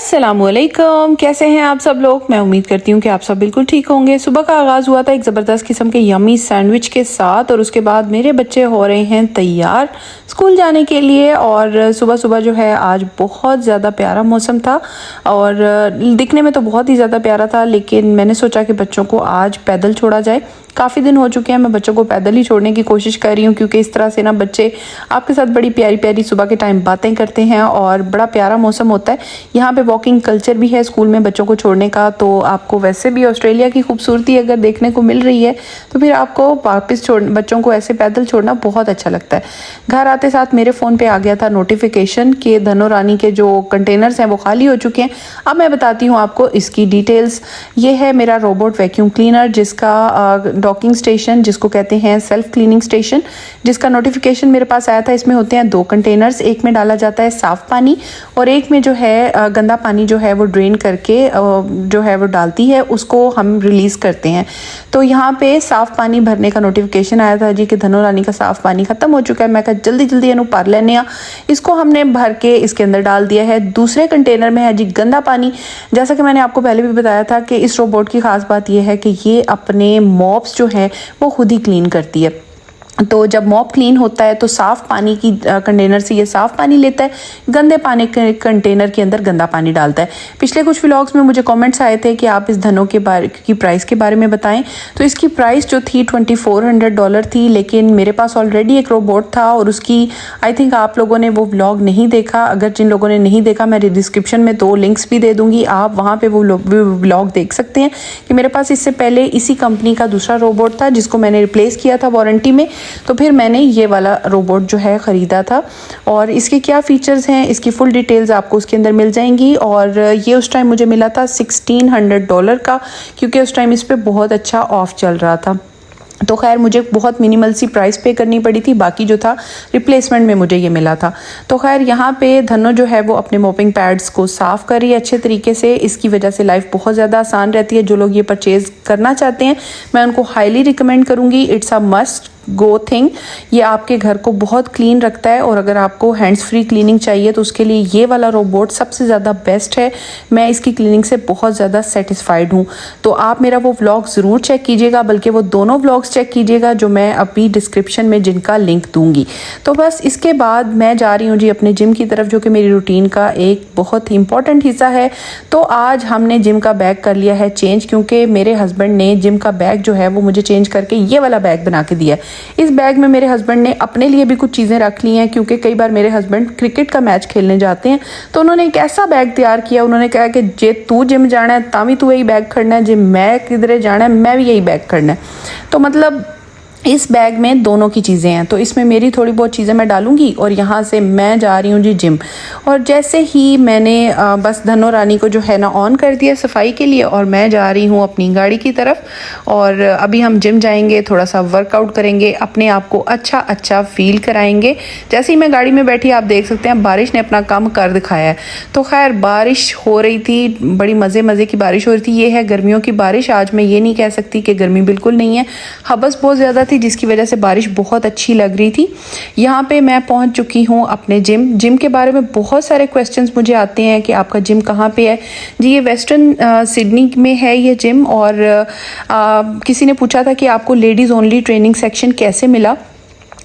अस्सलामुअलैकुम, कैसे हैं आप सब लोग। मैं उम्मीद करती हूँ कि आप सब बिल्कुल ठीक होंगे। सुबह का आगाज़ हुआ था एक ज़बरदस्त किस्म के यमी सैंडविच के साथ और उसके बाद मेरे बच्चे हो रहे हैं तैयार स्कूल जाने के लिए। और सुबह सुबह जो है आज बहुत ज़्यादा प्यारा मौसम था और दिखने में तो बहुत ही ज़्यादा प्यारा था, लेकिन मैंने सोचा कि बच्चों को आज पैदल छोड़ा जाए। काफ़ी दिन हो चुके हैं मैं बच्चों को पैदल ही छोड़ने की कोशिश कर रही हूँ, क्योंकि इस तरह से ना बच्चे आपके साथ बड़ी प्यारी प्यारी सुबह के टाइम बातें करते हैं और बड़ा प्यारा मौसम होता है। यहाँ पे वॉकिंग कल्चर भी है स्कूल में बच्चों को छोड़ने का, तो आपको वैसे भी ऑस्ट्रेलिया की खूबसूरती अगर देखने को मिल रही है तो फिर आपको वापस बच्चों को ऐसे पैदल छोड़ना बहुत अच्छा लगता है। घर आते साथ मेरे फ़ोन पर आ गया था नोटिफिकेशन कि धनो रानी के जो कंटेनर्स हैं वो खाली हो चुके हैं। अब मैं बताती हूँ आपको इसकी डिटेल्स। ये है मेरा रोबोट वैक्यूम क्लीनर, जिसका डॉकिंग स्टेशन जिसको कहते हैं सेल्फ क्लीनिंग स्टेशन, जिसका नोटिफिकेशन मेरे पास आया था। इसमें होते हैं 2 कंटेनर्स, एक में डाला जाता है साफ़ पानी और एक में जो है गंदा पानी जो है वो ड्रेन करके जो है वो डालती है, उसको हम रिलीज़ करते हैं। तो यहाँ पे साफ़ पानी भरने का नोटिफिकेशन आया था जी कि धनो रानी का साफ़ पानी ख़त्म हो चुका है। मैं कहा जल्दी जल्दी इन्हू भर लेने आ। इसको हमने भर के इसके अंदर डाल दिया है। दूसरे कंटेनर में है जी गंदा पानी। जैसा कि मैंने आपको पहले भी बताया था कि इस रोबोट की ख़ास बात यह है कि ये अपने मॉप्स जो है वो खुद ही क्लीन करती है। तो जब मॉप क्लीन होता है तो साफ़ पानी की कंटेनर से ये साफ़ पानी लेता है, गंदे पानी के कंटेनर के अंदर गंदा पानी डालता है। पिछले कुछ व्लॉग्स में मुझे कमेंट्स आए थे कि आप इस धनों के बारे की प्राइस के बारे में बताएं। तो इसकी प्राइस जो थी $2400 थी, लेकिन मेरे पास ऑलरेडी एक रोबोट था और उसकी आई थिंक आप लोगों ने वो व्लॉग नहीं देखा। अगर जिन लोगों ने नहीं देखा मैं डिस्क्रिप्शन में 2 लिंक्स भी दे दूँगी, आप वहाँ पर वो व्लॉग देख सकते हैं कि मेरे पास इससे पहले इसी कंपनी का दूसरा रोबोट था जिसको मैंने रिप्लेस किया था वारंटी में। तो फिर मैंने ये वाला रोबोट जो है ख़रीदा था और इसके क्या फ़ीचर्स हैं इसकी फुल डिटेल्स आपको उसके अंदर मिल जाएंगी। और ये उस टाइम मुझे मिला था $1600 का, क्योंकि उस टाइम इस पर बहुत अच्छा ऑफ़ चल रहा था। तो खैर मुझे बहुत मिनिमल सी प्राइस पे करनी पड़ी थी, बाकी जो था रिप्लेसमेंट में मुझे ये मिला था। तो खैर यहाँ पे धनो जो है वो अपने मोपिंग पैड्स को साफ़ कर रही है अच्छे तरीके से। इसकी वजह से लाइफ बहुत ज़्यादा आसान रहती है। जो लोग ये परचेज़ करना चाहते हैं मैं उनको हाईली रिकमेंड करूँगी। It's a must go thing. ये आपके घर को बहुत क्लीन रखता है और अगर आपको हैंड्स फ्री क्लीनिंग चाहिए तो उसके लिए ये वाला रोबोट सबसे ज़्यादा बेस्ट है। मैं इसकी क्लीनिंग से बहुत ज़्यादा सेटिस्फाइड हूँ। तो आप मेरा वो व्लॉग ज़रूर चेक कीजिएगा, बल्कि वो दोनों व्लॉग्स चेक कीजिएगा जो मैं अभी डिस्क्रिप्शन में जिनका लिंक दूंगी। तो बस इसके बाद मैं जा रही हूँ जी अपने जिम की तरफ, जो कि मेरी रूटीन का एक बहुत ही इंपॉर्टेंट हिस्सा है। तो आज हमने जिम का बैग कर लिया है चेंज, क्योंकि मेरे हस्बैंड ने जिम का बैग जो है वो मुझे चेंज करके ये वाला बैग बना के दिया है। इस बैग में मेरे हस्बैंड ने अपने लिए भी कुछ चीज़ें रख ली हैं, क्योंकि कई बार मेरे हस्बैंड क्रिकेट का मैच खेलने जाते हैं। तो उन्होंने एक ऐसा बैग तैयार किया, उन्होंने कहा कि जे तू जिम जाना है तावी तू यही बैग खड़ना है, जे मैं किधरे जाना है मैं भी यही बैग खड़ना है। तो मतलब इस बैग में दोनों की चीज़ें हैं। तो इसमें मेरी थोड़ी बहुत चीज़ें मैं डालूंगी और यहाँ से मैं जा रही हूँ जी जिम। और जैसे ही मैंने बस धनो रानी को जो है ना ऑन कर दिया सफाई के लिए और मैं जा रही हूँ अपनी गाड़ी की तरफ। और अभी हम जिम जाएंगे, थोड़ा सा वर्कआउट करेंगे, अपने आप को अच्छा फील कराएंगे। जैसे ही मैं गाड़ी में बैठी आप देख सकते हैं बारिश ने अपना काम कर दिखाया है। तो खैर बारिश हो रही थी, बड़ी मज़े की बारिश हो रही थी। ये है गर्मियों की बारिश। आज मैं ये नहीं कह सकती कि गर्मी बिल्कुल नहीं है, हबस बहुत ज़्यादा थी जिसकी वजह से बारिश बहुत अच्छी लग रही थी। यहाँ पे मैं पहुँच चुकी हूँ अपने जिम के बारे में बहुत सारे क्वेश्चंस मुझे आते हैं कि आपका जिम कहाँ पे है जी। ये वेस्टर्न सिडनी में है ये जिम। और किसी ने पूछा था कि आपको लेडीज़ ओनली ट्रेनिंग सेक्शन कैसे मिला।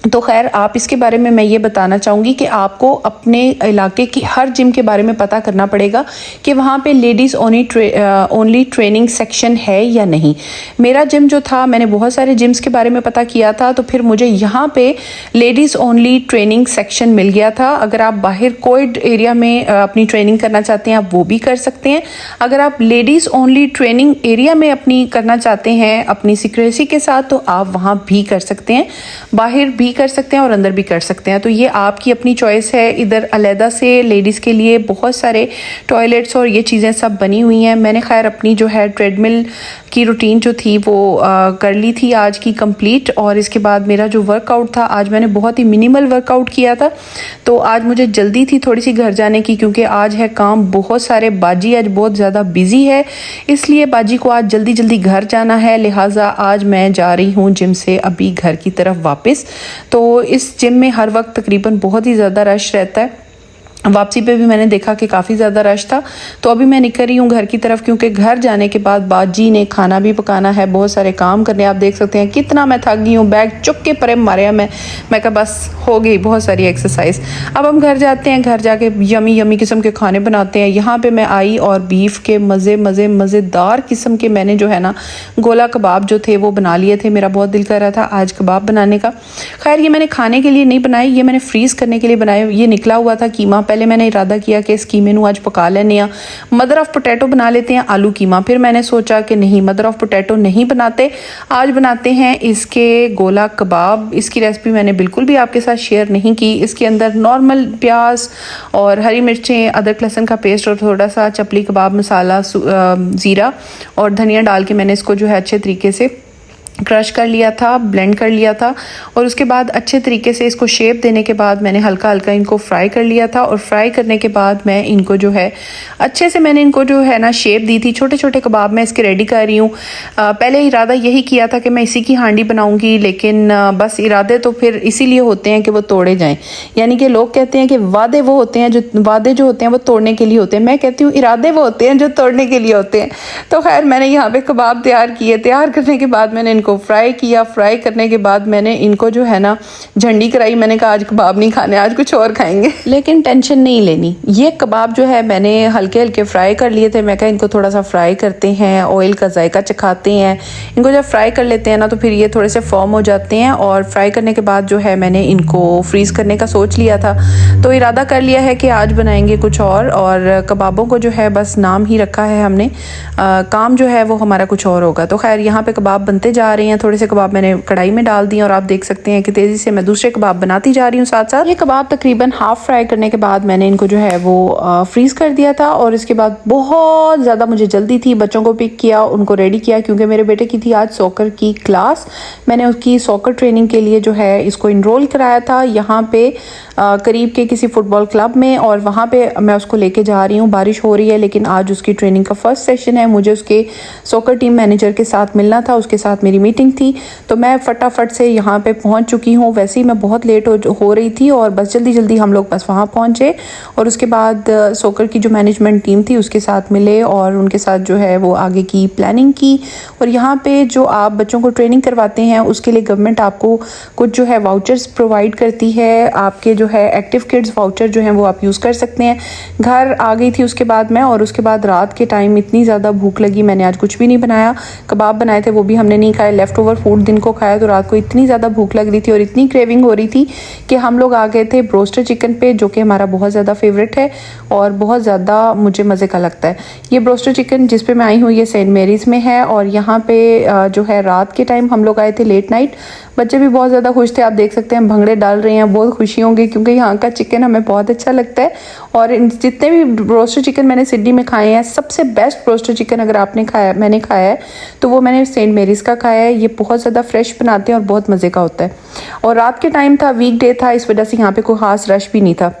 तो खैर आप इसके बारे में मैं ये बताना चाहूँगी कि आपको अपने इलाके की हर जिम के बारे में पता करना पड़ेगा कि वहाँ पे लेडीज़ ओनली ट्रेनिंग सेक्शन है या नहीं। मेरा जिम जो था, मैंने बहुत सारे जिम्स के बारे में पता किया था, तो फिर मुझे यहाँ पे लेडीज़ ओनली ट्रेनिंग सेक्शन मिल गया था। अगर आप बाहर कोई एरिया में अपनी ट्रेनिंग करना चाहते हैं आप वो भी कर सकते हैं। अगर आप लेडीज़ ओनली ट्रेनिंग एरिया में अपनी करना चाहते हैं अपनी सिक्योरिटी के साथ तो आप वहाँ भी कर सकते हैं, बाहर भी कर सकते हैं और अंदर भी कर सकते हैं। तो ये आपकी अपनी चॉइस है। इधर अलहदा से लेडीज़ के लिए बहुत सारे टॉयलेट्स और ये चीज़ें सब बनी हुई हैं। मैंने खैर अपनी जो है ट्रेडमिल की रूटीन जो थी वो कर ली थी आज की कंप्लीट। और इसके बाद मेरा जो वर्कआउट था आज मैंने बहुत ही मिनिमल वर्कआउट किया था। तो आज मुझे जल्दी थी थोड़ी सी घर जाने की, क्योंकि आज है काम बहुत सारे। बाजी आज बहुत ज़्यादा बिजी है, इसलिए बाजी को आज जल्दी घर जाना है। लिहाजा आज मैं जा रही हूँ जिम से अभी घर की तरफ वापस। तो इस जिम में हर वक्त तकरीबन बहुत ही ज़्यादा रश रहता है। वापसी पे भी मैंने देखा कि काफ़ी ज़्यादा रश था। तो अभी मैं निकल रही हूँ घर की तरफ, क्योंकि घर जाने के बाद बाजी ने खाना भी पकाना है, बहुत सारे काम करने। आप देख सकते हैं कितना मैं थक गई हूँ, बैग चुक के परे मारे मैं कहा बस हो गई बहुत सारी एक्सरसाइज। अब हम घर जाते हैं, घर जाके यमी यमी किस्म के खाने बनाते हैं। यहाँ पर मैं आई और बीफ के मज़ेदार किस्म के मैंने जो है ना गोला कबाब जो थे वो बना लिए थे। मेरा बहुत दिल कर रहा था आज कबाब बनाने का। खैर ये मैंने खाने के लिए नहीं बनाए, ये मैंने फ्रीज़ करने के लिए बनाए। ये निकला हुआ था कीमा। पहले मैंने इरादा किया कि इस कीमे नू आज पका लेने हैं, मदर ऑफ पोटैटो बना लेते हैं आलू कीमा। फिर मैंने सोचा कि नहीं, मदर ऑफ पोटैटो नहीं बनाते, आज बनाते हैं इसके गोला कबाब। इसकी रेसिपी मैंने बिल्कुल भी आपके साथ शेयर नहीं की। इसके अंदर नॉर्मल प्याज और हरी मिर्चें, अदरक लहसुन का पेस्ट और थोड़ा सा चपली कबाब मसाला, ज़ीरा और धनिया डाल के मैंने इसको जो है अच्छे तरीके से क्रश कर लिया था, ब्लेंड कर लिया था। और उसके बाद अच्छे तरीके से इसको शेप देने के बाद मैंने हल्का हल्का इनको फ्राई कर लिया था। और फ्राई करने के बाद मैं इनको जो है अच्छे से मैंने इनको जो है ना शेप दी थी। छोटे छोटे कबाब मैं इसके रेडी कर रही हूँ। पहले इरादा यही किया था कि मैं इसी की हांडी बनाऊँगी, लेकिन बस इरादे तो फिर इसीलिए होते हैं कि वो तोड़े जाएँ। यानी कि लोग कहते हैं कि वादे वो होते हैं, वादे जो होते हैं वो तोड़ने के लिए होते हैं। मैं कहती हूँ इरादे वो होते हैं जो तोड़ने के लिए होते हैं। तो खैर मैंने यहाँ पे कबाब तैयार किए। तैयार करने के बाद मैंने को फ्राई किया। फ्राई करने के बाद मैंने इनको जो है ना झंडी कराई। मैंने कहा आज कबाब नहीं खाने, आज कुछ और खाएंगे। लेकिन टेंशन नहीं लेनी, ये कबाब जो है मैंने हल्के हल्के फ्राई कर लिए थे। मैं कहा इनको थोड़ा सा फ्राई करते हैं, ऑयल का जायका चखाते हैं। इनको जब फ्राई कर लेते हैं ना तो फिर ये थोड़े से फॉर्म हो जाते हैं। और फ्राई करने के बाद जो है मैंने इनको फ्रीज़ करने का सोच लिया था। तो इरादा कर लिया है कि आज बनाएंगे कुछ और कबाबों को जो है बस नाम ही रखा है हमने, काम जो है वो हमारा कुछ और होगा। तो खैर यहाँ पे कबाब बनते जा रहे हैं। थोड़े से कबाब मैंने कढ़ाई में डाल दिए और आप देख सकते हैं कि तेज़ी से मैं दूसरे कबाब बनाती जा रही हूँ साथ साथ। ये कबाब तकरीबन हाफ फ्राई करने के बाद मैंने इनको जो है वो फ्रीज़ कर दिया था। और इसके बाद बहुत ज़्यादा मुझे जल्दी थी, बच्चों को पिक किया, उनको रेडी किया, क्योंकि मेरे बेटे की थी आज सॉकर की क्लास। मैंने उसकी सॉकर ट्रेनिंग के लिए जो है इसको इनरोल कराया था यहाँ पे करीब के किसी फुटबॉल क्लब में। और वहाँ पे मैं उसको लेके जा रही हूँ। बारिश हो रही है लेकिन आज उसकी ट्रेनिंग का फर्स्ट सेशन है। मुझे उसके सॉकर टीम मैनेजर के साथ मिलना था, उसके साथ मेरी मीटिंग थी। तो मैं फटाफट से यहाँ पे पहुँच चुकी हूँ। वैसे ही मैं बहुत लेट हो रही थी और बस जल्दी जल्दी हम लोग बस वहाँ पहुँचे। और उसके बाद सॉकर की जो मैनेजमेंट टीम थी उसके साथ मिले और उनके साथ जो है वो आगे की प्लानिंग की। और यहाँ पे जो आप बच्चों को ट्रेनिंग करवाते हैं उसके लिए गवर्नमेंट आपको कुछ जो है वाउचर्स प्रोवाइड करती है। आपके जो है एक्टिव किड्स वाउचर जो हैं वो आप यूज़ कर सकते हैं। घर आ गई थी उसके बाद मैं, और उसके बाद रात के टाइम इतनी ज़्यादा भूख लगी, मैंने आज कुछ भी नहीं बनाया। कबाब बनाए थे वो भी हमने नहीं खाए, लेफ़्ट ओवर फूड दिन को खाया। तो रात को इतनी ज़्यादा भूख लग रही थी और इतनी क्रेविंग हो रही थी कि हम लोग आ गए थे ब्रोस्टर चिकन पे, जो कि हमारा बहुत ज़्यादा फेवरेट है और बहुत ज़्यादा मुझे मज़े का लगता है। ये ब्रोस्टर चिकन जिस पे मैं आई हूँ ये सेंट मेरीज़ में है। और यहाँ पे जो है रात के टाइम हम लोग आए थे लेट नाइट। बच्चे भी बहुत ज़्यादा खुश थे, आप देख सकते हैं भंगड़े डाल रहे हैं, बहुत खुशी होंगी क्योंकि यहाँ का चिकन हमें बहुत अच्छा लगता है। और जितने भी ब्रोस्टर चिकन मैंने सिडनी में खाए हैं, सबसे बेस्ट ब्रोस्टर चिकन अगर आपने खाया, मैंने खाया है तो वो मैंने सेंट मेरीज़ का खाया है। ये बहुत ज़्यादा फ्रेश बनाते हैं और बहुत मज़े का होता है। और रात के टाइम था, वीक डे था, इस वजह से यहाँ पे कोई ख़ास रश भी नहीं था।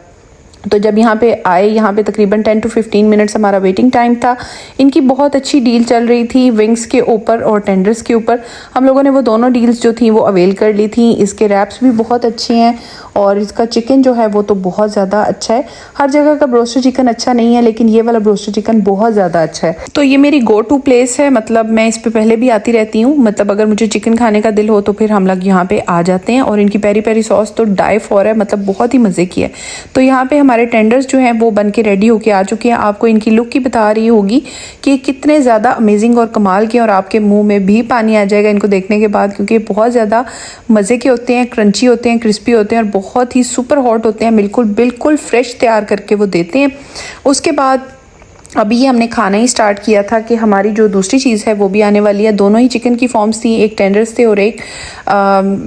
तो जब यहाँ पे आए, यहाँ पे तकरीबन 10 to 15 मिनट्स हमारा वेटिंग टाइम था। इनकी बहुत अच्छी डील चल रही थी विंग्स के ऊपर और टेंडर्स के ऊपर। हम लोगों ने वो दोनों डील्स जो थी वो अवेल कर ली थी। इसके रैप्स भी बहुत अच्छे हैं और इसका चिकन जो है वो तो बहुत ज़्यादा अच्छा है। हर जगह का ब्रोस्टर चिकन अच्छा नहीं है, लेकिन ये वाला ब्रोस्टर चिकन बहुत ज़्यादा अच्छा है। तो ये मेरी गो टू प्लेस है, मतलब मैं इस पर पहले भी आती रहती हूँ। मतलब अगर मुझे चिकन खाने का दिल हो तो फिर हम लोग यहाँ पे आ जाते हैं। और इनकी पेरी पेरी सॉस तो डाई फॉर है, मतलब बहुत ही मज़े की है। तो यहाँ पे हमारे टेंडर्स जो हैं वो बन के रेडी होके आ चुके हैं। आपको इनकी लुक ही बता रही होगी कि कितने ज़्यादा अमेजिंग और कमाल के, और आपके मुंह में भी पानी आ जाएगा इनको देखने के बाद, क्योंकि बहुत ज़्यादा मज़े के होते हैं, क्रंची होते हैं, क्रिस्पी होते हैं और बहुत ही सुपर हॉट होते हैं। बिल्कुल फ्रेश तैयार करके वो देते हैं। उसके बाद अभी ये हमने खाना ही स्टार्ट किया था कि हमारी जो दूसरी चीज़ है वो भी आने वाली है। दोनों ही चिकन की फॉर्म्स थी, एक टेंडर्स थे और एक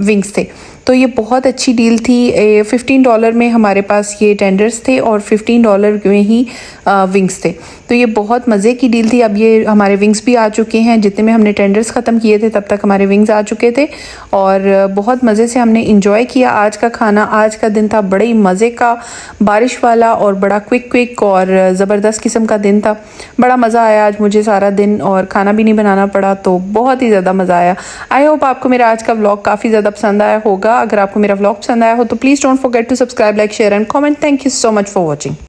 विंग्स थे। तो ये बहुत अच्छी डील थी। $15 में हमारे पास ये टेंडर्स थे और $15 में ही विंग्स थे। तो ये बहुत मज़े की डील थी। अब ये हमारे विंग्स भी आ चुके हैं, जितने में हमने टेंडर्स ख़त्म किए थे तब तक हमारे विंग्स आ चुके थे और बहुत मज़े से हमने इंजॉय किया आज का खाना। आज का दिन था बड़े ही मज़े का, बारिश वाला और बड़ा क्विक और ज़बरदस्त किस्म का दिन था। बड़ा मज़ा आया आज मुझे सारा दिन, और खाना भी नहीं बनाना पड़ा, तो बहुत ही ज़्यादा मज़ा आया। आई होप आपको मेरा आज का व्लॉग काफ़ी ज़्यादा पसंद आया होगा। अगर आपको मेरा व्लॉग पसंद आया हो तो please don't forget to subscribe, like, share and comment. Thank you so much for watching.